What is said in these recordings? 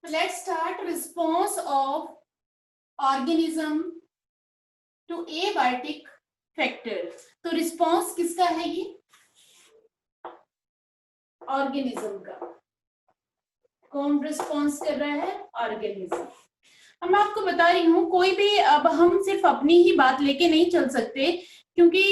Let's start response of organism to abiotic factor. तो response किसका है ये? ऑर्गेनिज्म का. कौन रिस्पॉन्स कर रहा है? ऑर्गेनिज्म. अब मैं आपको बता रही हूँ, कोई भी, अब हम सिर्फ अपनी ही बात लेके नहीं चल सकते, क्योंकि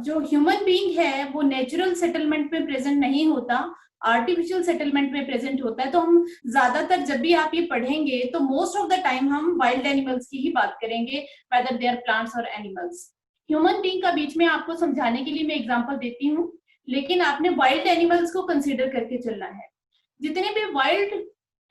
जो ह्यूमन बीइंग है वो नेचुरल सेटलमेंट में प्रेजेंट नहीं होता, आर्टिफिशियल सेटलमेंट में प्रेजेंट होता है. तो हम ज्यादातर जब भी आप ये पढ़ेंगे तो मोस्ट ऑफ द टाइम हम वाइल्ड एनिमल्स की ही बात करेंगे, वेदर दे आर प्लांट्स और एनिमल्स. ह्यूमन बीइंग का बीच में आपको समझाने के लिए मैं एग्जांपल देती हूँ, लेकिन आपने वाइल्ड एनिमल्स को कंसिडर करके चलना है. जितने भी वाइल्ड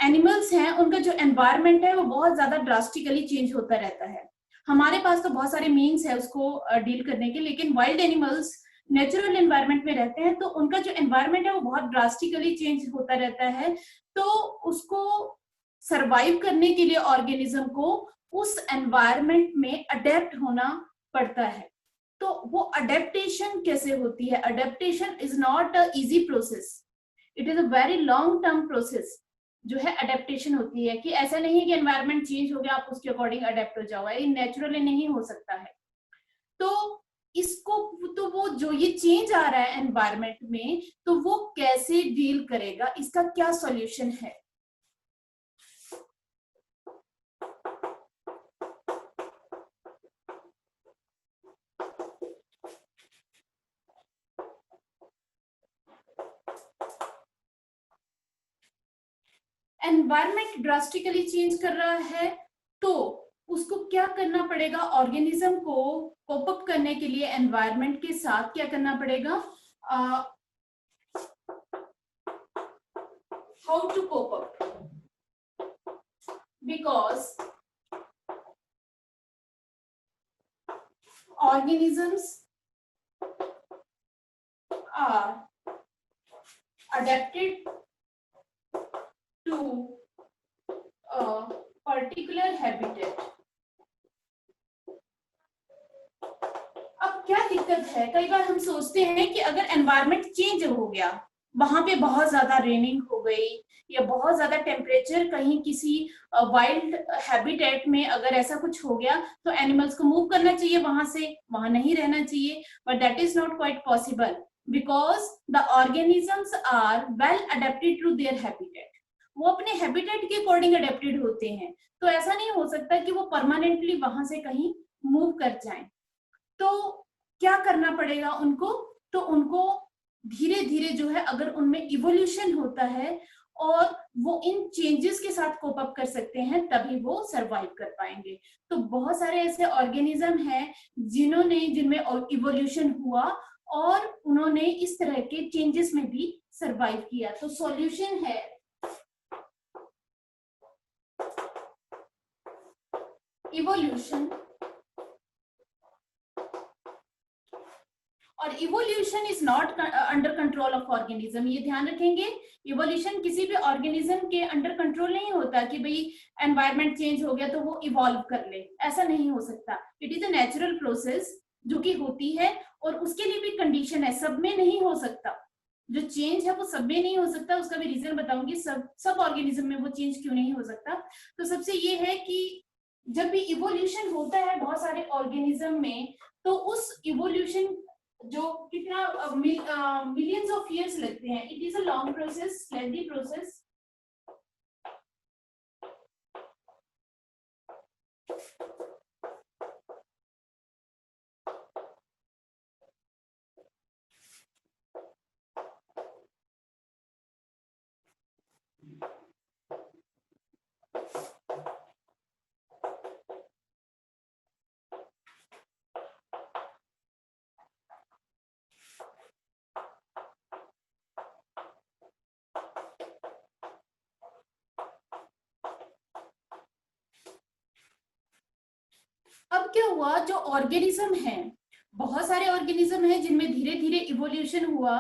एनिमल्स हैं उनका जो एनवायरनमेंट है वो बहुत ज्यादा ड्रास्टिकली चेंज होता रहता है. हमारे पास तो बहुत सारे मीन्स है उसको डील करने के, लेकिन वाइल्ड एनिमल्स नेचुरल एनवायरनमेंट में रहते हैं तो उनका जो एनवायरनमेंट है वो बहुत ड्रास्टिकली चेंज होता रहता है. तो उसको सरवाइव करने के लिए ऑर्गेनिज्म को उस एनवायरनमेंट में अडेप्ट होना पड़ता है. तो वो अडेप्टेशन कैसे होती है? Adaptation is not a easy process, it is a very long term process जो है अडेप्टेशन होती है. कि ऐसा नहीं है कि एनवायरनमेंट चेंज हो गया आप उसके अकॉर्डिंग अडेप्ट हो जाओ, ये नेचुरली नहीं हो सकता है. तो इसको, तो वो जो ये चेंज आ रहा है एनवायरनमेंट में, तो वो कैसे डील करेगा, इसका क्या सॉल्यूशन है? एनवायरनमेंट ड्रास्टिकली चेंज कर रहा है तो उसको क्या करना पड़ेगा? ऑर्गेनिज्म को कोप अप करने के लिए एनवायरनमेंट के साथ क्या करना पड़ेगा? How to cope up? Because organisms are adapted to a particular habitat. अब क्या दिक्कत है? कई बार हम सोचते हैं कि अगर एनवायरनमेंट चेंज हो गया, वहां पे बहुत ज्यादा रेनिंग हो गई या बहुत ज्यादा टेम्परेचर, कहीं किसी वाइल्ड हैबिटेट में अगर ऐसा कुछ हो गया तो एनिमल्स को मूव करना चाहिए वहां से, वहां नहीं रहना चाहिए. But that is not quite possible because the organisms are well adapted to their habitat. वो अपने हैबिटेट के अकॉर्डिंग अडेप्टेड होते हैं. तो ऐसा नहीं हो सकता कि वो परमानेंटली वहां से कहीं मूव कर जाएं. तो क्या करना पड़ेगा उनको? तो उनको धीरे धीरे जो है, अगर उनमें इवोल्यूशन होता है और वो इन चेंजेस के साथ कोप अप कर सकते हैं, तभी वो सरवाइव कर पाएंगे. तो बहुत सारे ऐसे ऑर्गेनिज्म हैं जिनमें इवोल्यूशन हुआ और उन्होंने इस तरह के चेंजेस में भी सरवाइव किया. तो सॉल्यूशन है इवोल्यूशन. और evolution is not under control of organism. ये ध्यान रखेंगे, इवोल्यूशन किसी भी ऑर्गेनिज्म के अंडर कंट्रोल नहीं होता कि भाई एनवायरनमेंट चेंज हो गया तो वो इवॉल्व कर ले. ऐसा नहीं हो सकता. It is a natural process जो कि होती है और उसके लिए भी कंडीशन है, सब में नहीं हो सकता. जो चेंज है वो सब में नहीं हो सकता. उसका भी रीजन बताऊंगी, सब ऑर्गेनिज्म में वो चेंज क्यों नहीं हो सकता. तो सबसे ये है कि जब भी इवोल्यूशन होता है बहुत सारे ऑर्गेनिज्म में, तो उस इवोल्यूशन जो कितना मिलियंस ऑफ ईयर्स लगते हैं. It is a long process, lengthy process. अब क्या हुआ, जो ऑर्गेनिज्म है, बहुत सारे ऑर्गेनिज्म है जिनमें धीरे धीरे इवोल्यूशन हुआ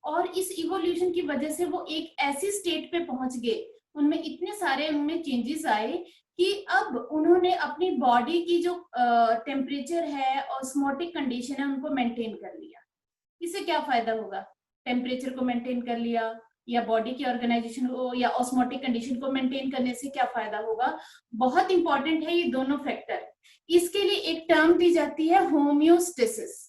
और इस इवोल्यूशन की वजह से वो एक ऐसी स्टेट पे पहुंच गए, उनमें इतने सारे उनमें चेंजेस आए कि अब उन्होंने अपनी बॉडी की जो टेम्परेचर है, ऑस्मोटिक कंडीशन है, उनको मेंटेन कर लिया. इससे क्या फायदा होगा? टेम्परेचर को मेंटेन कर लिया, या बॉडी की ऑर्गेनाइजेशन को या ऑस्मोटिक कंडीशन को मेंटेन करने से क्या फायदा होगा। बहुत इंपॉर्टेंट है ये दोनों फैक्टर। इसके लिए एक टर्म दी जाती है होम्योस्टेसिस।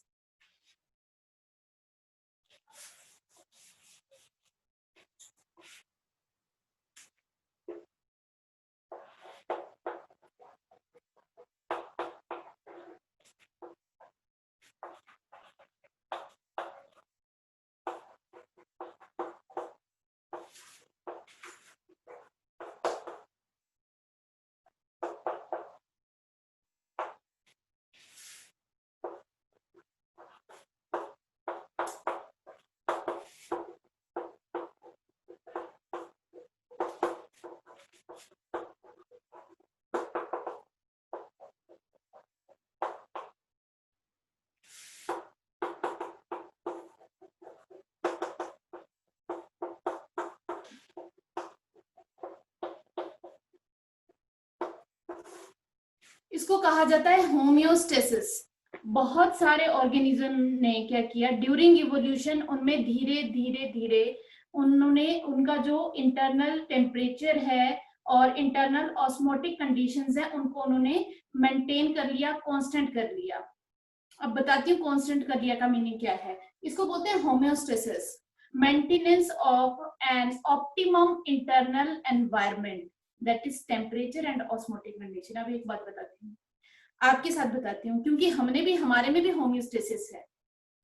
इसको कहा जाता है होम्योस्टेसिस। बहुत सारे ऑर्गेनिज्म ने क्या किया ड्यूरिंग इवोल्यूशन, उनमें धीरे धीरे धीरे उन्होंने उनका जो इंटरनल टेम्परेचर है और इंटरनल ऑस्मोटिक कंडीशंस है उनको उन्होंने मेंटेन कर लिया, कांस्टेंट कर लिया। अब बताती हूँ कांस्टेंट कर लिया का मीनिंग क्या है। इसको बोलते हैं homeostasis, maintenance of an optimum internal environment that is temperature and osmotic condition. अब एक बात बताती हूँ, आपके साथ बताती हूँ, क्योंकि हमारे में भी होम्योस्टेसिस है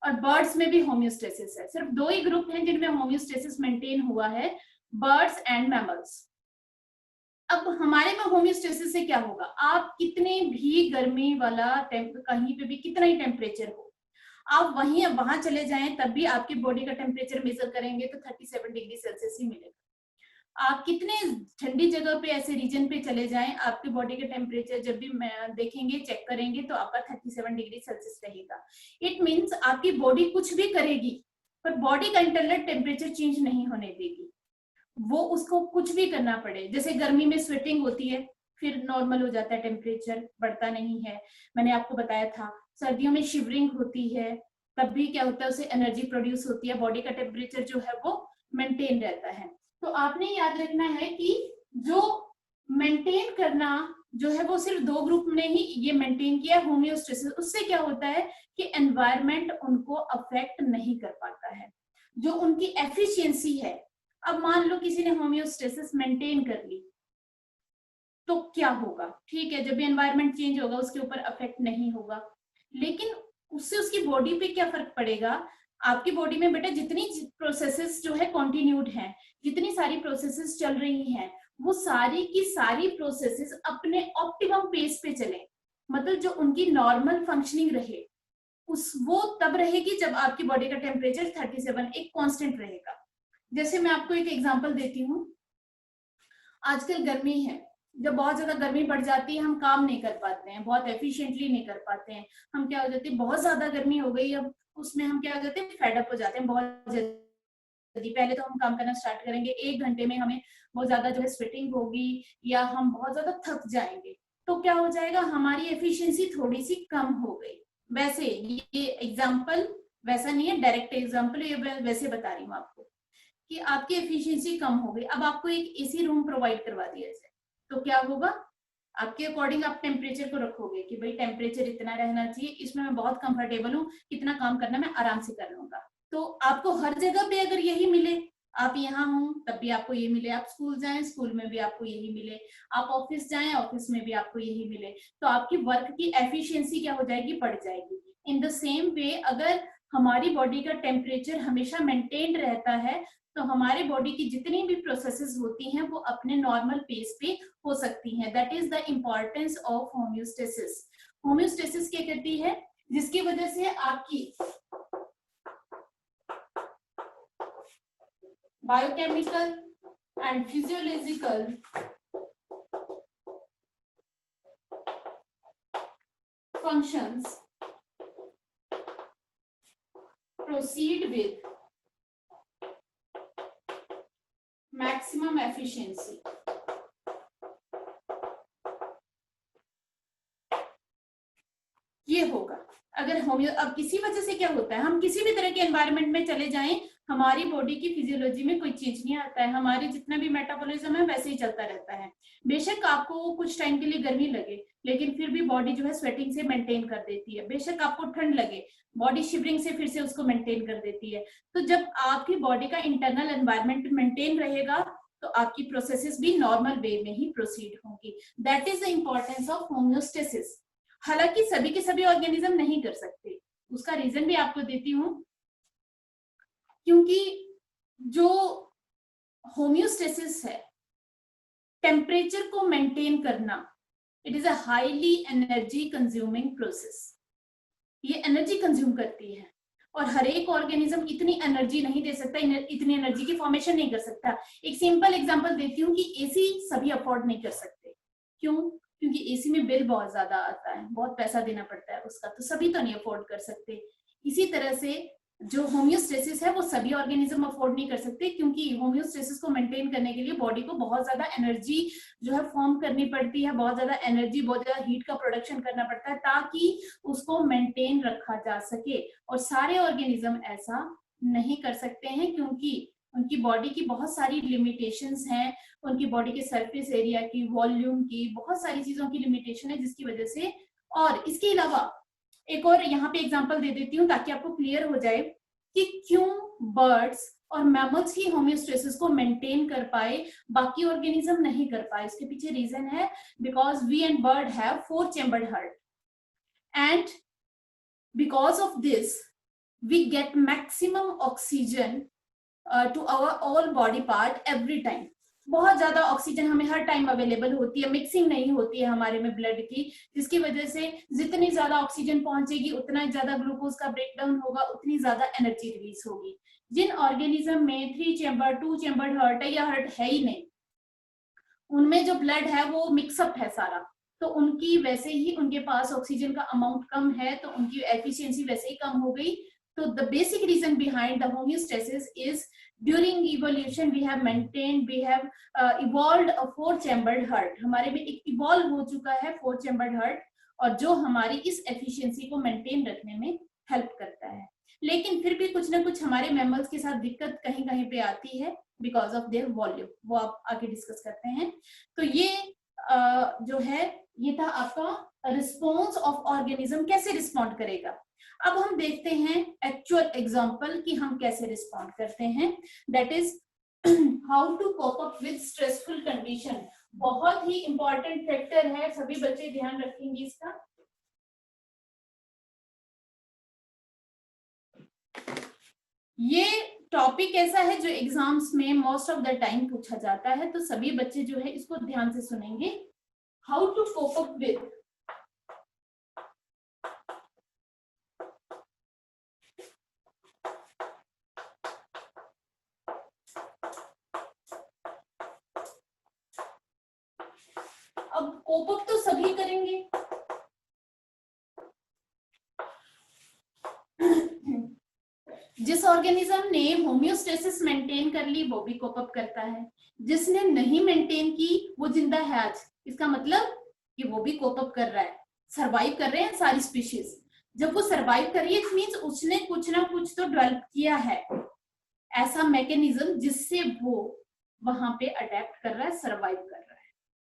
और बर्ड्स में भी होम्योस्टेसिस है। सिर्फ दो ही ग्रुप हैं जिनमें होम्योस्टेसिस मेंटेन हुआ है, बर्ड्स एंड मैमल्स। अब हमारे में होम्योस्टेसिस से क्या होगा, आप कितने भी गर्मी वाला कहीं पे भी कितना ही टेम्परेचर हो, आप वहां चले जाएं तब भी आपकी बॉडी का टेम्परेचर मेजर करेंगे तो 37 डिग्री सेल्सियस ही मिलेगा। आप कितने ठंडी जगह पे ऐसे रीजन पे चले जाएं, आपके बॉडी का टेम्परेचर जब भी देखेंगे चेक करेंगे तो आपका 37 डिग्री सेल्सियस रहेगा। इट मींस आपकी बॉडी कुछ भी करेगी पर बॉडी का इंटरनल टेम्परेचर चेंज नहीं होने देगी, वो उसको कुछ भी करना पड़े। जैसे गर्मी में स्वेटिंग होती है फिर नॉर्मल हो जाता है, टेम्परेचर बढ़ता नहीं है, मैंने आपको बताया था। सर्दियों में शिवरिंग होती है तब भी क्या होता है, उससे एनर्जी प्रोड्यूस होती है, बॉडी का टेम्परेचर जो है वो मेंटेन रहता है। तो आपने याद रखना है कि जो मेंटेन करना जो है वो सिर्फ दो ग्रुप ने ही ये मेंटेन किया, होम्योस्टेसिस। उससे क्या होता है कि एनवायरनमेंट उनको अफेक्ट नहीं कर पाता है, जो उनकी एफिशिएंसी है। अब मान लो किसी ने होम्योस्टेसिस मेंटेन कर ली तो क्या होगा, ठीक है, जब भी एनवायरनमेंट चेंज होगा उसके ऊपर अफेक्ट नहीं होगा, लेकिन उससे उसकी बॉडी पे क्या फर्क पड़ेगा। आपकी बॉडी में बेटा जितनी प्रोसेसेस जो है कंटिन्यूड हैं, जितनी सारी प्रोसेसेस चल रही हैं, वो सारी की सारी प्रोसेसेस अपने ऑप्टिमम पेस पे चले, मतलब जो उनकी नॉर्मल फंक्शनिंग रहे उस वो तब रहेगी जब आपकी बॉडी का टेम्परेचर 37 एक कांस्टेंट रहेगा। जैसे मैं आपको एक एग्जांपल देती हूँ, आजकल गर्मी है, जब बहुत ज्यादा गर्मी बढ़ जाती है हम काम नहीं कर पाते हैं, बहुत एफिशिएंटली नहीं कर पाते हैं, हम क्या हो जाते हैं, बहुत ज्यादा गर्मी हो गई अब उसमें हम क्या हो जाते हैं, फेड अप हो जाते हैं बहुत जल्दी। पहले तो हम काम करना स्टार्ट करेंगे, 1 घंटे में हमें बहुत ज्यादा जो है स्वेटिंग होगी या हम बहुत ज्यादा थक जाएंगे, तो क्या हो जाएगा, हमारी एफिशिएंसी थोड़ी सी कम हो गई। वैसे ये एग्जाम्पल वैसा नहीं है, डायरेक्ट एग्जाम्पल ये वैसे बता रही हूँ आपको कि आपकी एफिशिएंसी कम हो गई। अब आपको एक एसी रूम प्रोवाइड करवा दिया जाए तो क्या होगा, आपके अकॉर्डिंग आप टेम्परेचर को रखोगे कि भाई टेम्परेचर इतना रहना चाहिए, इसमें मैं बहुत कंफर्टेबल हूँ, इतना काम करना मैं आराम से कर लूंगा। तो आपको हर जगह पे अगर यही मिले, आप यहाँ हूँ तब भी आपको ये मिले, आप स्कूल जाएं स्कूल में भी आपको यही मिले, आप ऑफिस जाएं ऑफिस में भी आपको यही मिले, तो आपकी वर्क की एफिशिएंसी क्या हो जाएगी, बढ़ जाएगी। इन द सेम वे अगर हमारी बॉडी का टेम्परेचर हमेशा मेंटेन रहता है तो हमारे बॉडी की जितनी भी प्रोसेसेस होती हैं वो अपने नॉर्मल पेस पे हो सकती हैं। That is the importance of homeostasis. Homeostasis क्या करती है, जिसकी वजह से आपकी biochemical and physiological functions proceed with maximum efficiency। ये होगा अगर होम्यो। अब किसी वजह से क्या होता है, हम किसी भी तरह के एनवायरनमेंट में चले जाएं हमारी बॉडी की फिजियोलॉजी में कोई चेंज नहीं आता है, हमारे जितना भी मेटाबॉलिज्म है वैसे ही चलता रहता है। बेशक आपको कुछ टाइम के लिए गर्मी लगे, लेकिन फिर भी बॉडी जो है स्वेटिंग से मेंटेन कर देती है। बेशक आपको ठंड लगे, बॉडी शिवरिंग से फिर से उसको मेंटेन कर देती है। तो जब आपकी बॉडी का इंटरनल एनवायरनमेंट मेंटेन रहेगा तो आपकी प्रोसेसेस भी नॉर्मल वे में ही प्रोसीड होंगी। That is the importance of homeostasis. हालांकि सभी के सभी ऑर्गेनिज्म नहीं कर सकते, उसका रीजन भी आपको देती हूँ। क्योंकि जो होम्योस्टेसिस है, टेम्परेचर को मेंटेन करना, it is a highly energy consuming process. ये एनर्जी कंज्यूम करती है और हर एक ऑर्गेनिज्म इतनी एनर्जी नहीं दे सकता, इतनी एनर्जी की फॉर्मेशन नहीं कर सकता। एक सिंपल एग्जांपल देती हूँ कि एसी सभी अफोर्ड नहीं कर सकते। क्यों? क्योंकि एसी में बिल बहुत ज्यादा आता है, बहुत पैसा देना पड़ता है उसका, तो सभी तो नहीं अफोर्ड कर सकते। इसी तरह से जो होम्योस्टेसिस है वो सभी ऑर्गेनिज्म अफोर्ड नहीं कर सकते, क्योंकि होम्योस्टेसिस को मेंटेन करने के लिए बॉडी को बहुत ज्यादा एनर्जी जो है फॉर्म करनी पड़ती है, बहुत ज्यादा एनर्जी, बहुत ज्यादा हीट का प्रोडक्शन करना पड़ता है ताकि उसको मेंटेन रखा जा सके। और सारे ऑर्गेनिज्म ऐसा नहीं कर सकते हैं क्योंकि उनकी बॉडी की बहुत सारी लिमिटेशंस हैं, उनकी बॉडी के सरफेस एरिया की, वॉल्यूम की, बहुत सारी चीजों की लिमिटेशन है जिसकी वजह से। और इसके अलावा एक और यहाँ पे एग्जांपल दे देती हूँ ताकि आपको क्लियर हो जाए कि क्यों बर्ड्स और मैमल्स ही होम्योस्टेसिस को मेंटेन कर पाए, बाकी ऑर्गेनिज्म नहीं कर पाए। इसके पीछे रीजन है because we and bird have 4 chambered heart and because of this we get maximum oxygen to our all body part every time. बहुत ज्यादा ऑक्सीजन हमें हर टाइम अवेलेबल होती है, मिक्सिंग नहीं होती है हमारे में ब्लड की, जिसकी वजह से जितनी ज्यादा ऑक्सीजन पहुंचेगी उतना ज्यादा ग्लूकोज का ब्रेकडाउन होगा, उतनी ज्यादा एनर्जी रिलीज होगी। जिन ऑर्गेनिज्म में 3 चैम्बर 2 चैम्बर्ड हार्ट है या हार्ट है ही नहीं, उनमें जो ब्लड है वो मिक्सअप है सारा, तो उनकी वैसे ही उनके पास ऑक्सीजन का अमाउंट कम है, तो उनकी एफिशिएंसी वैसे ही कम हो गई। तो the basic reason behind the homeostasis is during evolution we have maintained, we have evolved a 4 chambered heart। हमारे में एक इवॉल्व हो चुका है 4 chambered heart, और जो हमारी इस एफिशिएंसी को मेंटेन रखने में हेल्प करता है। लेकिन फिर भी कुछ ना कुछ हमारे मैमल्स के साथ दिक्कत कहीं कहीं पे आती है बिकॉज ऑफ देयर वॉल्यूम, वो आप आगे डिस्कस करते हैं। तो ये जो है ये था आपका रिस्पॉन्स ऑफ ऑर्गेनिज्म, कैसे रिस्पॉन्ड करेगा। अब हम देखते हैं एक्चुअल एग्जांपल कि हम कैसे रिस्पॉन्ड करते हैं, that is how to cope up with stressful condition. बहुत ही इंपॉर्टेंट फैक्टर है, सभी बच्चे ध्यान रखेंगे इसका। ये टॉपिक ऐसा है जो एग्जाम्स में मोस्ट ऑफ द टाइम पूछा जाता है, तो सभी बच्चे जो है इसको ध्यान से सुनेंगे। How to cope up with अब कोप अप तो सभी करेंगे। जिस ऑर्गेनिज्म ने होम्योस्टेसिस मेंटेन कर ली वो भी कोप अप करता है, जिसने नहीं मेंटेन की वो जिंदा है आज, इसका मतलब कि वो भी कोप अप कर रहा है, सरवाइव कर रहे हैं सारी स्पीशीज। जब वो सरवाइव कर रही है इट मींस उसने कुछ ना कुछ तो डेवलप किया है ऐसा मैकेनिज्म जिससे वो वहां पे अडेप्ट कर रहा है, सरवाइव कर रहा है।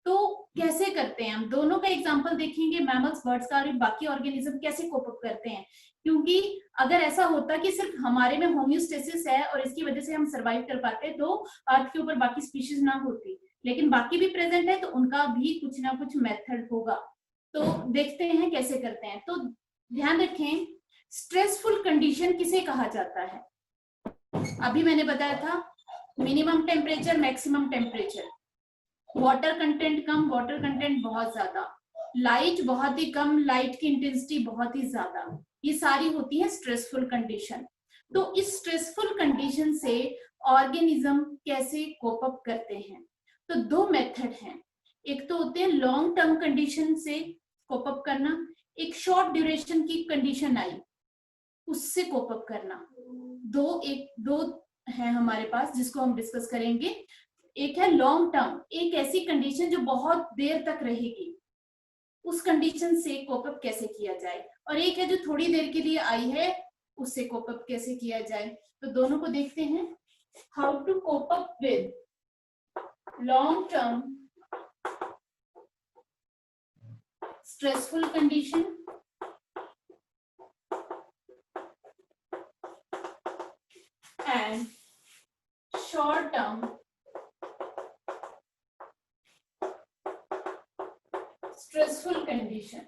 तो कैसे करते हैं, हम दोनों का एग्जांपल देखेंगे, मैमल्स, बर्ड्स का, और बाकी ऑर्गेनिज्म कैसे कोप अप करते हैं। क्योंकि अगर ऐसा होता कि सिर्फ हमारे में होम्योस्टेसिस है और इसकी वजह से हम सरवाइव कर पाते तो अर्थ के ऊपर बाकी स्पीशीज ना होती, लेकिन बाकी भी प्रेजेंट है तो उनका भी कुछ ना कुछ मेथड होगा। तो देखते हैं कैसे करते हैं। तो ध्यान रखें, स्ट्रेसफुल कंडीशन किसे कहा जाता है। अभी मैंने बताया था minimum temperature, maximum temperature, water content कम, वाटर कंटेंट बहुत ज्यादा, लाइट बहुत ही कम, लाइट की इंटेंसिटी बहुत ही ज्यादा, ये सारी होती है स्ट्रेसफुल कंडीशन। तो इस स्ट्रेसफुल कंडीशन से ऑर्गेनिज्म कैसे कोप अप करते हैं, तो 2 मेथड हैं। एक तो होते हैं लॉन्ग टर्म कंडीशन से कोप अप करना, एक शॉर्ट ड्यूरेशन की कंडीशन आई उससे कोप अप करना। दो है हमारे पास जिसको हम डिस्कस करेंगे। एक है लॉन्ग टर्म, एक ऐसी कंडीशन जो बहुत देर तक रहेगी, उस कंडीशन से कोप अप कैसे किया जाए, और एक है जो थोड़ी देर के लिए आई है उससे कोप अप कैसे किया जाए। तो दोनों को देखते हैं। How to cope up with long term stressful condition and short term stressful condition.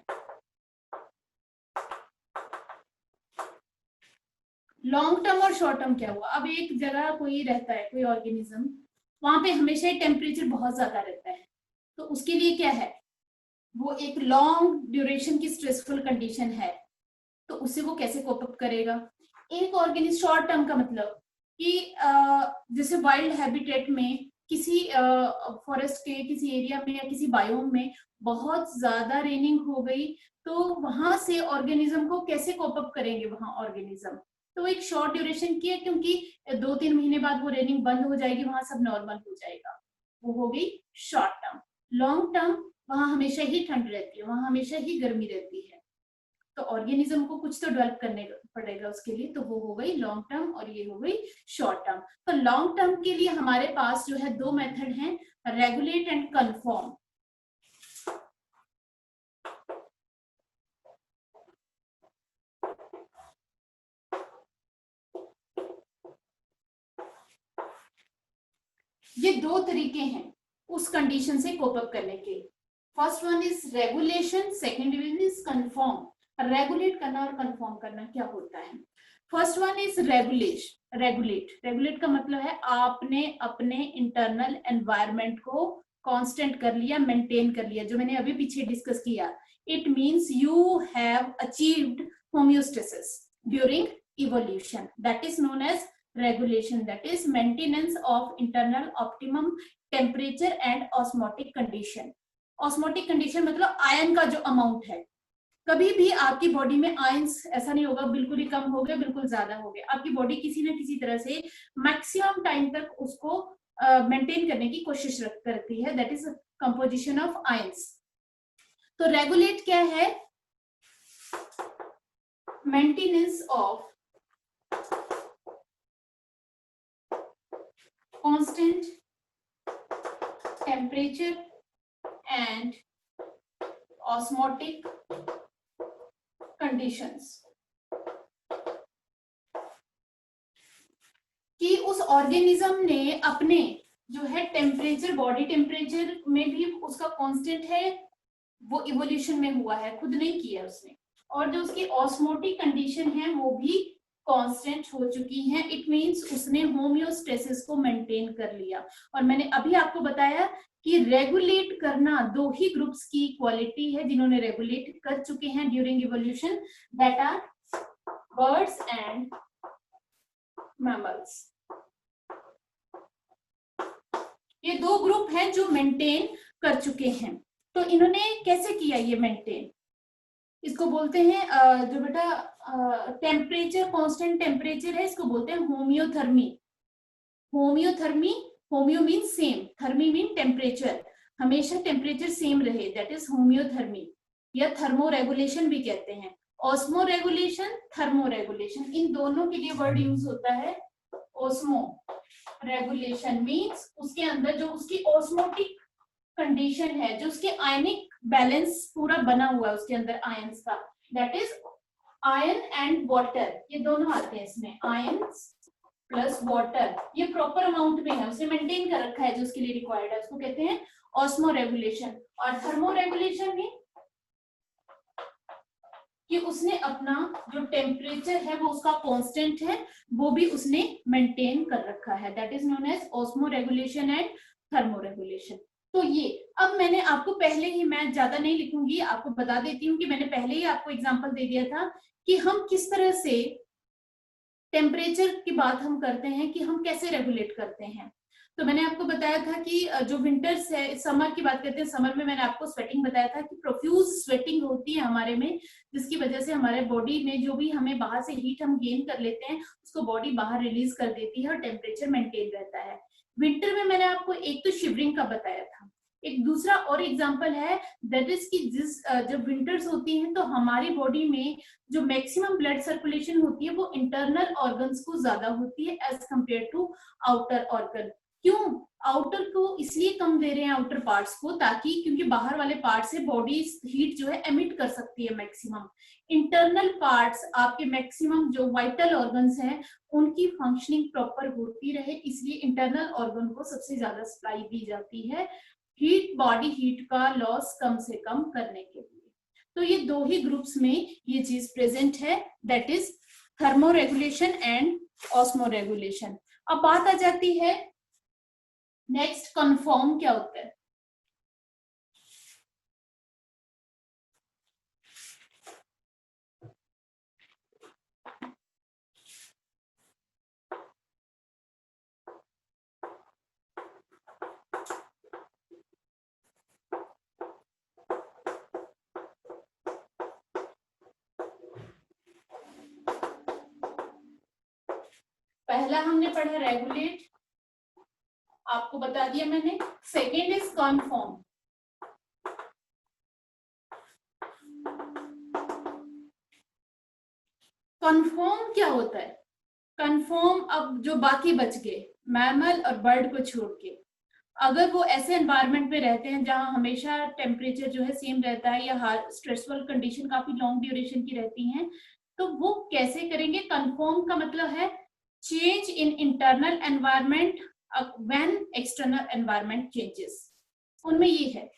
Long term और शॉर्ट टर्म क्या हुआ, अब एक जगह कोई रहता है, कोई ऑर्गेनिज्म, वहां पे हमेशा टेम्परेचर बहुत ज्यादा रहता है, तो उसके लिए क्या है, वो एक लॉन्ग ड्यूरेशन की स्ट्रेसफुल कंडीशन है, तो उससे वो कैसे कोप अप करेगा। एक ऑर्गेनिज्म शॉर्ट टर्म का मतलब कि जैसे वाइल्ड हैबिटेट में किसी फॉरेस्ट के किसी एरिया में या किसी बायोम में बहुत ज्यादा रेनिंग हो गई, तो वहां से ऑर्गेनिज्म को कैसे कोप अप करेंगे वहां ऑर्गेनिज्म, तो एक शॉर्ट ड्यूरेशन की है, क्योंकि 2-3 महीने बाद वो रेनिंग बंद हो जाएगी, वहां सब नॉर्मल हो जाएगा, वो हो गई शॉर्ट टर्म। लॉन्ग टर्म वहां हमेशा ही ठंड रहती है, वहां हमेशा ही गर्मी रहती है, तो ऑर्गेनिज्म को कुछ तो डेवलप करने पड़ेगा उसके लिए, तो वो हो गई लॉन्ग टर्म और ये हो गई शॉर्ट टर्म। तो लॉन्ग टर्म के लिए हमारे पास जो है 2 मेथड हैं, रेगुलेट एंड कन्फर्म। ये 2 तरीके हैं उस कंडीशन से कोप अप करने के। First one is regulation, second one is confirm. Regulate करना और कन्फर्म करना क्या होता है। फर्स्ट वन इज रेगुलेट का मतलब है आपने अपने इंटरनल एनवायरनमेंट को कांस्टेंट कर लिया, मेंटेन कर लिया, जो मैंने अभी पीछे डिस्कस किया। It means you have achieved homeostasis during evolution, that is known as regulation, that is maintenance of internal optimum temperature and osmotic condition। osmotic condition मतलब आयन का जो अमाउंट है, कभी भी आपकी बॉडी में आयंस ऐसा नहीं होगा बिल्कुल ही कम हो गया बिल्कुल ज्यादा हो गया, आपकी बॉडी किसी ना किसी तरह से मैक्सिमम टाइम तक उसको मेंटेन करने की कोशिश करती है, that is composition of ions. तो रेगुलेट क्या है, maintenance of constant temperature and osmotic conditions, कि उस ऑर्गेनिज्म ने अपने जो है टेम्परेचर, बॉडी टेम्परेचर में भी उसका कांस्टेंट है, वो इवोल्यूशन में हुआ है, खुद नहीं किया उसने, और जो उसकी ऑस्मोटिक कंडीशन है वो भी कांस्टेंट हो चुकी हैं। इट मींस उसने होम्योस्टेसिस को मेंटेन कर लिया। और मैंने अभी आपको बताया कि रेगुलेट करना 2 ही ग्रुप्स की क्वालिटी है जिन्होंने रेगुलेट कर चुके हैं during evolution, that are birds and mammals. ये 2 ग्रुप हैं जो मेंटेन कर चुके हैं। तो इन्होंने कैसे किया ये मेंटेन, इसको बोलते हैं जो बेटा टेम्परेचर, कांस्टेंट टेम्परेचर है, इसको बोलते हैं homeothermy. Homeothermy, homeo mean same, thermy mean temperature, हमेशा टेम्परेचर सेम रहे, दैट इज होम्योथर्मी, या थर्मो रेगुलेशन भी कहते हैं। ऑस्मो रेगुलेशन, थर्मो रेगुलेशन, इन दोनों के लिए वर्ड यूज होता है ऑस्मो रेगुलेशन। मीन्स उसके अंदर जो उसकी ऑस्मोटिक कंडीशन है, जो उसके आयनिक बैलेंस पूरा बना हुआ है उसके अंदर आयंस का, that is ion and water, ये दोनों आते हैं इसमें, आयंस प्लस वाटर, ये प्रॉपर अमाउंट में है, उसने मेंटेन कर रखा है जो उसके लिए रिक्वायर्ड है, उसको कहते हैं ऑस्मो रेगुलेशन। और थर्मो रेगुलेशन में कि उसने अपना जो टेम्परेचर है वो उसका कांस्टेंट है, वो भी उसने मेंटेन कर रखा है, that is known as osmoregulation and thermoregulation. तो ये अब मैंने आपको पहले ही, मैं ज्यादा नहीं लिखूंगी, आपको बता देती हूँ कि मैंने पहले ही आपको एग्जांपल दे दिया था कि हम किस तरह से टेम्परेचर की बात हम करते हैं कि हम कैसे रेगुलेट करते हैं। तो मैंने आपको बताया था कि जो विंटर्स है, समर की बात करते हैं, समर में मैंने आपको स्वेटिंग बताया था कि प्रोफ्यूज स्वेटिंग होती है हमारे में, जिसकी वजह से हमारे बॉडी में जो भी हमें बाहर से हीट हम गेन कर लेते हैं उसको बॉडी बाहर रिलीज कर देती है और टेम्परेचर मेंटेन रहता है। विंटर में मैंने आपको एक तो शिवरिंग का बताया था, एक दूसरा और एग्जांपल है दैट इज कि जब विंटर्स होती हैं तो हमारी बॉडी में जो मैक्सिमम ब्लड सर्कुलेशन होती है वो इंटरनल ऑर्गन्स को ज्यादा होती है as compare to outer organ. क्यों आउटर को इसलिए कम दे रहे हैं आउटर पार्ट्स को, ताकि क्योंकि बाहर वाले पार्ट से बॉडी हीट जो है एमिट कर सकती है मैक्सिमम। इंटरनल पार्ट्स आपके मैक्सिमम जो वाइटल ऑर्गन्स हैं उनकी फंक्शनिंग प्रॉपर होती रहे, इसलिए इंटरनल ऑर्गन को सबसे ज्यादा सप्लाई दी जाती है हीट, बॉडी हीट का लॉस कम से कम करने के लिए। तो ये दो ही ग्रुप्स में ये चीज प्रेजेंट है, that is thermo regulation and osmo regulation. अब बात आ जाती है नेक्स्ट, कन्फर्म क्या होता है। पहला हमने पढ़ा रेगुलेट, आपको बता दिया मैंने। Second is confirm. कन्फर्म क्या होता है? कन्फर्म, अब जो बाकी बच गए मैमल और बर्ड को छोड़ के, अगर वो ऐसे एनवायरनमेंट में रहते हैं जहां हमेशा टेम्परेचर जो है सेम रहता है या स्ट्रेसफुल कंडीशन काफी लॉन्ग ड्यूरेशन की रहती हैं, तो वो कैसे करेंगे? कन्फर्म का मतलब है change in internal environment when external environment changes, उनमें ये है।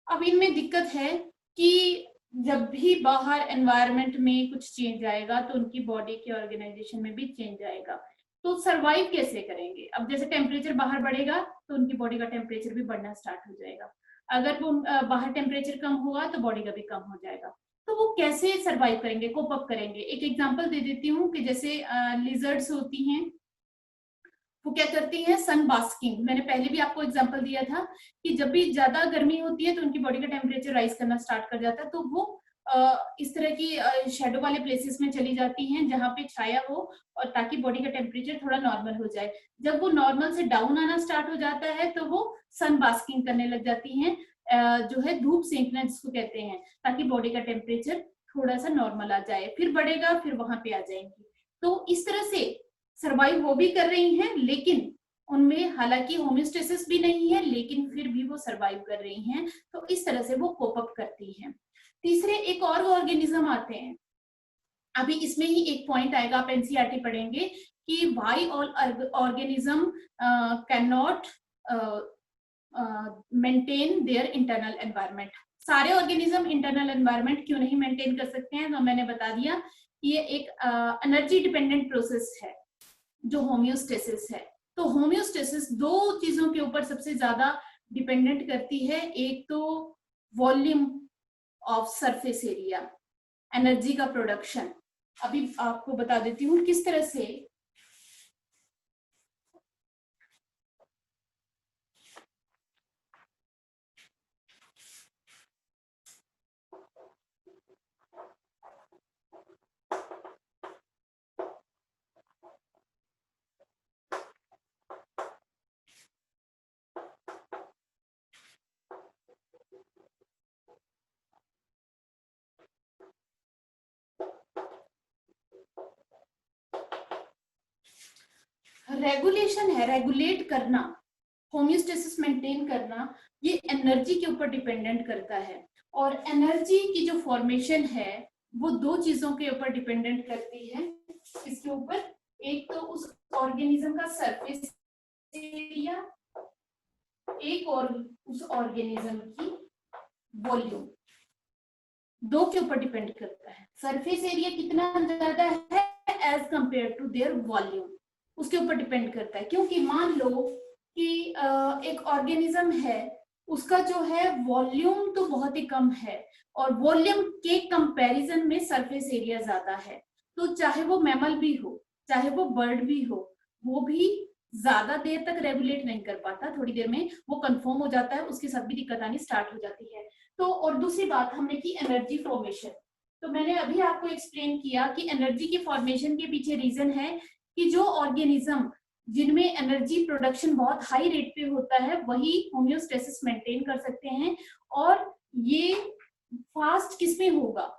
अब इनमें दिक्कत है कि जब भी बाहर एनवायरनमेंट में कुछ चेंज आएगा तो उनकी बॉडी के ऑर्गेनाइजेशन में भी चेंज आएगा, तो सरवाइव कैसे करेंगे? अब जैसे टेम्परेचर बाहर बढ़ेगा तो उनकी बॉडी का टेम्परेचर भी बढ़ना स्टार्ट हो जाएगा, अगर वो बाहर टेम्परेचर कम हुआ तो बॉडी का भी कम हो जाएगा। तो वो कैसे सरवाइव करेंगे, कोप अप करेंगे? एक एग्जांपल दे देती हूँ कि जैसे लिजर्ड्स होती हैं, वो क्या करती हैं? सन बास्किंग। मैंने पहले भी आपको एग्जांपल दिया था कि जब भी ज्यादा गर्मी होती है तो उनकी बॉडी का टेम्परेचर राइज करना स्टार्ट कर जाता है, तो वो इस तरह की शेडो वाले प्लेसेस में चली जाती हैं जहां पे छाया हो, और ताकि बॉडी का टेम्परेचर थोड़ा नॉर्मल हो जाए। जब वो नॉर्मल से डाउन आना स्टार्ट हो जाता है तो वो सन बास्किंग करने लग जाती हैं, जो है धूप सेंकना जिसको कहते हैं, ताकि बॉडी का टेम्परेचर थोड़ा सा नॉर्मल आ जाए, फिर बढ़ेगा, फिर वहां पे आ जाएंगी। तो इस तरह से सर्वाइव वो भी कर रही हैं, लेकिन उनमें हालांकि होम्योस्टेसिस भी नहीं है, लेकिन फिर भी वो सर्वाइव कर रही हैं। तो इस तरह से वो कोप अप करती हैं। तीसरे एक और ऑर्गेनिज्म आते हैं, अभी इसमें ही एक पॉइंट आएगा, आप एनसीईआरटी पढ़ेंगे कि why all organism can not maintain their internal environment. सारे ऑर्गेनिज्म इंटरनल एनवायरनमेंट क्यों नहीं मेंटेन कर सकते हैं? तो मैंने बता दिया कि ये एक एनर्जी डिपेंडेंट प्रोसेस है जो होम्योस्टेसिस है। तो होम्योस्टेसिस दो चीजों के ऊपर सबसे ज्यादा डिपेंडेंट करती है, एक तो volume of surface area, energy का प्रोडक्शन। अभी आपको बता देती हूँ किस तरह से रेगुलेशन है, रेगुलेट करना, होम्योस्टेसिस मेंटेन करना, ये एनर्जी के ऊपर डिपेंडेंट करता है। और एनर्जी की जो फॉर्मेशन है वो दो चीजों के ऊपर डिपेंडेंट करती है। इसके ऊपर एक तो उस ऑर्गेनिज्म का सरफेस एरिया, एक और उस ऑर्गेनिज्म की वॉल्यूम, दो के ऊपर डिपेंड करता है। सरफेस एरिया कितना ज्यादा है as compare to their volume, उसके ऊपर डिपेंड करता है। क्योंकि मान लो कि एक ऑर्गेनिज्म है, उसका जो है वॉल्यूम तो बहुत ही कम है और वॉल्यूम के कंपैरिजन में सरफेस एरिया ज्यादा है, तो चाहे वो मैमल भी हो चाहे वो बर्ड भी हो, वो भी ज्यादा देर तक रेगुलेट नहीं कर पाता, थोड़ी देर में वो कंफर्म हो जाता है, उसके साथ भी दिक्कत आनी स्टार्ट हो जाती है। तो और दूसरी बात हमने की एनर्जी फॉर्मेशन, तो मैंने अभी आपको एक्सप्लेन किया कि एनर्जी की फॉर्मेशन के पीछे रीजन है कि जो ऑर्गेनिज्म जिनमें एनर्जी प्रोडक्शन बहुत हाई रेट पे होता है वही होम्योस्टेसिस मेंटेन कर सकते हैं। और ये फास्ट किसमें होगा,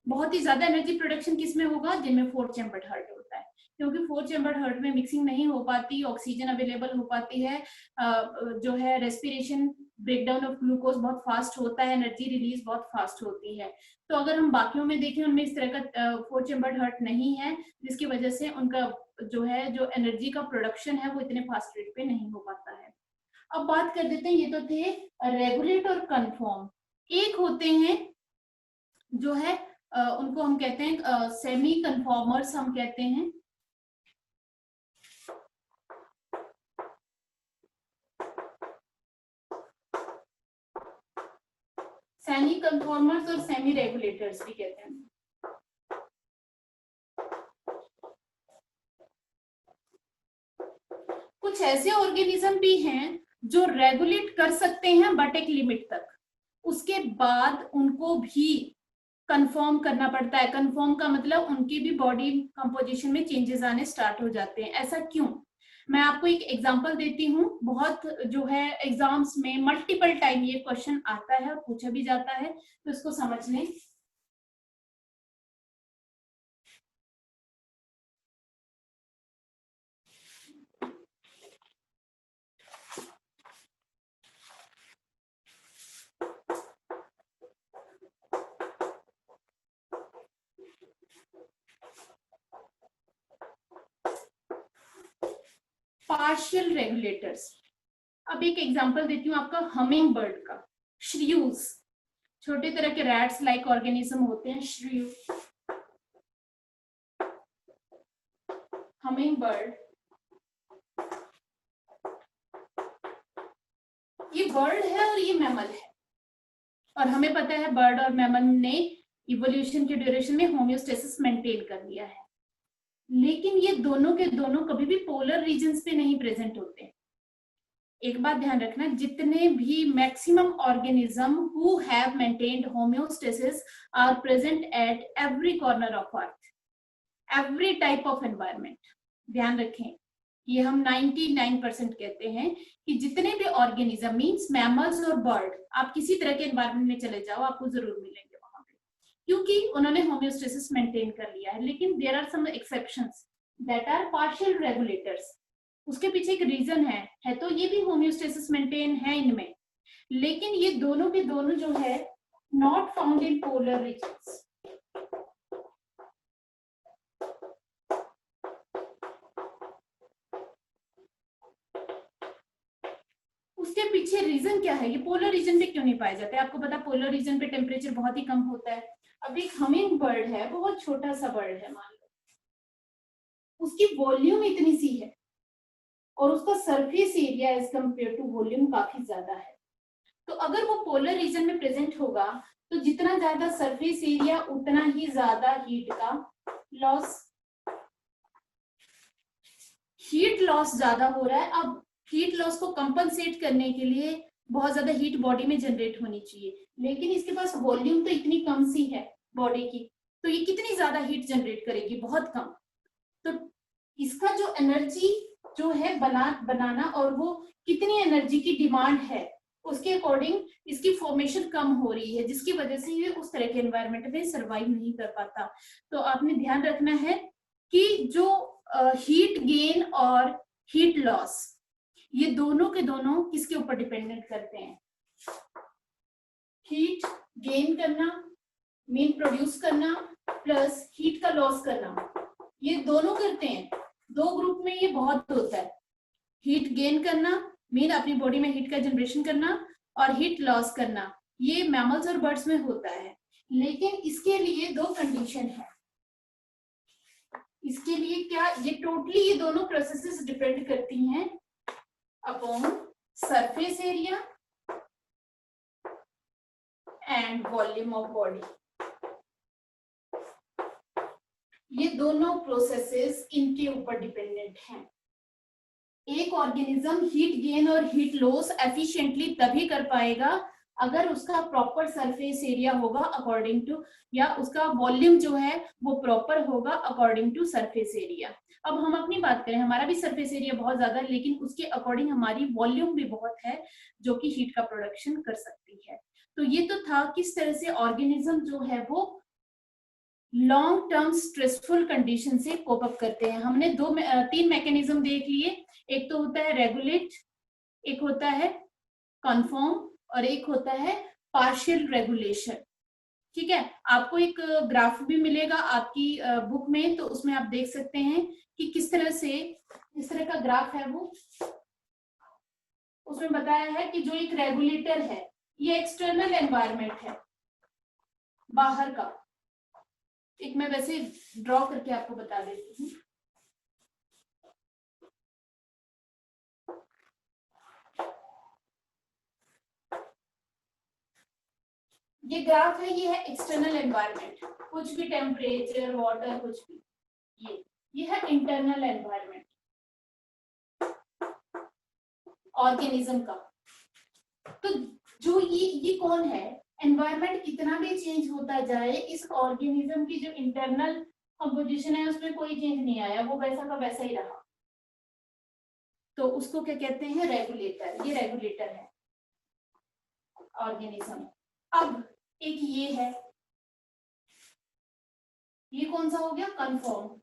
बहुत ही ज्यादा एनर्जी प्रोडक्शन किसमें होगा, जिनमें 4 चैम्बर्ड हार्ट होता है, क्योंकि 4 चैम्बर्ड हार्ट में मिक्सिंग नहीं हो पाती, ऑक्सीजन अवेलेबल हो पाती है, जो है रेस्पिरेशन ब्रेकडाउन ऑफ ग्लूकोज बहुत फास्ट होता है, एनर्जी रिलीज बहुत फास्ट होती है। तो अगर हम बाकियों में देखें उनमें इस तरह का 4 चैम्बर्ड हार्ट नहीं है, जिसकी वजह से उनका जो है जो एनर्जी का प्रोडक्शन है वो इतने फास्ट रेट पे नहीं हो पाता है। अब बात कर देते हैं, ये तो थे रेगुलेट और कन्फर्म। एक होते हैं जो है उनको हम कहते हैं सेमी कन्फॉर्मर्स हम कहते हैं। सेमी कन्फॉर्मर्स और सेमी रेगुलेटर्स भी कहते हैं। कुछ ऐसे ऑर्गेनिज्म भी हैं जो रेगुलेट कर सकते हैं बट एक लिमिट तक, उसके बाद उनको भी कंफर्म करना पड़ता है। कंफर्म का मतलब उनकी भी बॉडी कंपोजिशन में चेंजेस आने स्टार्ट हो जाते हैं। ऐसा क्यों, मैं आपको एक एग्जांपल देती हूँ, बहुत जो है एग्जाम्स में मल्टीपल टाइम ये क्वेश्चन आता है और पूछा भी जाता है, तो इसको समझ लें। पार्शियल रेगुलेटर्स, अब एक एग्जांपल देती हूँ आपका हमिंग बर्ड का, श्रियूज, छोटे तरह के रैट्स लाइक ऑर्गेनिज्म होते हैं श्रियू, हमिंग बर्ड, ये बर्ड है और ये मैमल है, और हमें पता है बर्ड और मैमल ने इवोल्यूशन के ड्यूरेशन में होम्योस्टेसिस मेंटेन कर लिया है, लेकिन ये दोनों के दोनों कभी भी पोलर रीजन्स पे नहीं प्रेजेंट होते। एक बात ध्यान रखना, जितने भी maximum organism who have maintained homeostasis are present at every corner of earth, every type of environment. ध्यान रखें, ये हम 99% कहते हैं कि जितने भी ऑर्गेनिज्म मींस मैमल्स और बर्ड, आप किसी तरह के एनवायरमेंट में चले जाओ आपको जरूर मिलेंगे वहां पे, क्योंकि उन्होंने होम्योस्टेसिस मेंटेन कर लिया है। लेकिन there are some exceptions that are partial regulators, उसके पीछे एक रीजन है तो ये भी होम्योस्टेसिस मेंटेन है इनमें, लेकिन ये दोनों के दोनों जो है not found in polar regions. उसके पीछे रीजन क्या है, ये पोलर रीजन पे क्यों नहीं पाए जाते? आपको पता पोलर रीजन पे टेम्परेचर बहुत ही कम होता है। अब एक हमिंग बर्ड है, बहुत छोटा सा बर्ड है मान लो, उसकी वॉल्यूम इतनी सी है और उसका surface area as compare to volume काफी ज्यादा है, तो अगर वो पोलर रीजन में प्रेजेंट होगा तो जितना ज्यादा सरफेस एरिया उतना ही ज्यादा हीट का लॉस, हीट लॉस ज्यादा हो रहा है। अब हीट लॉस को कंपनसेट करने के लिए बहुत ज्यादा हीट बॉडी में जनरेट होनी चाहिए, लेकिन इसके पास वॉल्यूम तो इतनी कम सी है बॉडी की, तो ये कितनी ज्यादा हीट जनरेट करेगी, बहुत कम। तो इसका जो एनर्जी जो है बनाना और वो कितनी एनर्जी की डिमांड है उसके अकॉर्डिंग इसकी फॉर्मेशन कम हो रही है, जिसकी वजह से ये उस तरह के एनवायरनमेंट में सरवाइव नहीं कर पाता। तो आपने ध्यान रखना है कि जो हीट गेन और हीट लॉस ये दोनों के दोनों किसके ऊपर डिपेंडेंट करते हैं? हीट गेन करना मीन प्रोड्यूस करना प्लस हीट का लॉस करना, ये दोनों करते हैं। दो ग्रुप में ये बहुत होता है, हीट गेन करना मीन अपनी बॉडी में हीट का जनरेशन करना और हीट लॉस करना, ये मैमल्स और बर्ड्स में होता है। लेकिन इसके लिए दो कंडीशन है, इसके लिए क्या, ये टोटली ये दोनों प्रोसेसेस डिपेंड करती हैं upon surface area and volume of body. ये दोनों प्रोसेसेस इनके ऊपर डिपेंडेंट हैं। एक ऑर्गेनिज्म हीट गेन और हीट लॉस एफिशिएंटली तभी कर पाएगा अगर उसका प्रॉपर सरफेस एरिया होगा अकॉर्डिंग टू, या उसका वॉल्यूम जो है वो प्रॉपर होगा अकॉर्डिंग टू सरफेस एरिया। अब हम अपनी बात करें, हमारा भी सरफेस एरिया बहुत ज्यादा है, लेकिन उसके अकॉर्डिंग हमारी वॉल्यूम भी बहुत है जो कि हीट का प्रोडक्शन कर सकती है। तो ये तो था किस तरह से ऑर्गेनिज्म जो है वो लॉन्ग टर्म स्ट्रेसफुल कंडीशन से कोप अप करते हैं। हमने तीन मैकेनिज्म देख लिए। एक तो होता है रेगुलेट, एक होता है कन्फर्म और एक होता है पार्शियल रेगुलेशन। ठीक है, आपको एक ग्राफ भी मिलेगा आपकी बुक में, तो उसमें आप देख सकते हैं कि किस तरह से, इस तरह का ग्राफ है वो, उसमें बताया है कि जो एक रेगुलेटर है ये एक्सटर्नल एनवायरनमेंट है, बाहर का। एक मैं वैसे ड्रॉ करके आपको बता देती हूँ। ये ग्राफ है, ये है एक्सटर्नल एनवायरनमेंट, कुछ भी टेम्परेचर, वाटर, कुछ भी। ये है इंटरनल एनवायरनमेंट ऑर्गेनिज्म का। तो जो ये कौन है, एनवायरनमेंट कितना भी चेंज होता जाए, इस ऑर्गेनिज्म की जो इंटरनल कंपोजिशन है उसमें कोई चेंज नहीं आया, वो वैसा का वैसा ही रहा। तो उसको क्या कहते हैं, रेगुलेटर। ये रेगुलेटर है ऑर्गेनिज्म। अब एक ये है, ये कौन सा हो गया, कन्फर्म।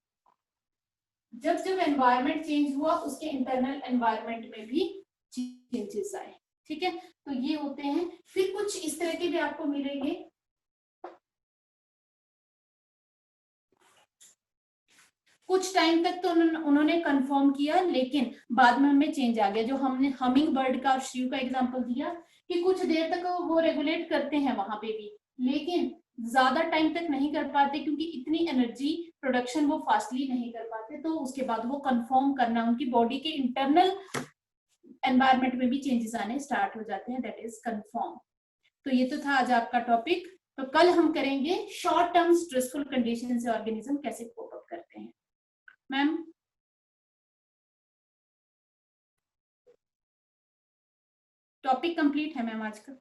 जब जब एनवायरनमेंट चेंज हुआ उसके इंटरनल एनवायरनमेंट में भी चेंजेस आए। ठीक है, तो ये होते हैं। फिर कुछ इस तरह के भी आपको मिलेंगे, कुछ टाइम तक तो उन्होंने कंफर्म किया, लेकिन बाद में हमें चेंज आ गया। जो हमने हमिंग बर्ड का और श्रीव का एग्जांपल दिया कि कुछ देर तक वो रेगुलेट करते हैं वहां पे भी, लेकिन ज्यादा टाइम तक नहीं कर पाते क्योंकि इतनी एनर्जी प्रोडक्शन वो फास्टली नहीं कर पाते। तो उसके बाद वो कंफर्म करना, उनकी बॉडी के इंटरनल एनवायरनमेंट में भी चेंजेस आने स्टार्ट हो जाते हैं, दैट इज कंफर्म। तो ये तो था आज आपका टॉपिक। तो कल हम करेंगे शॉर्ट टर्म स्ट्रेसफुल कंडीशन से ऑर्गेनिज्म कैसे कोप अप करते हैं। मैम टॉपिक कंप्लीट है मैम आज का।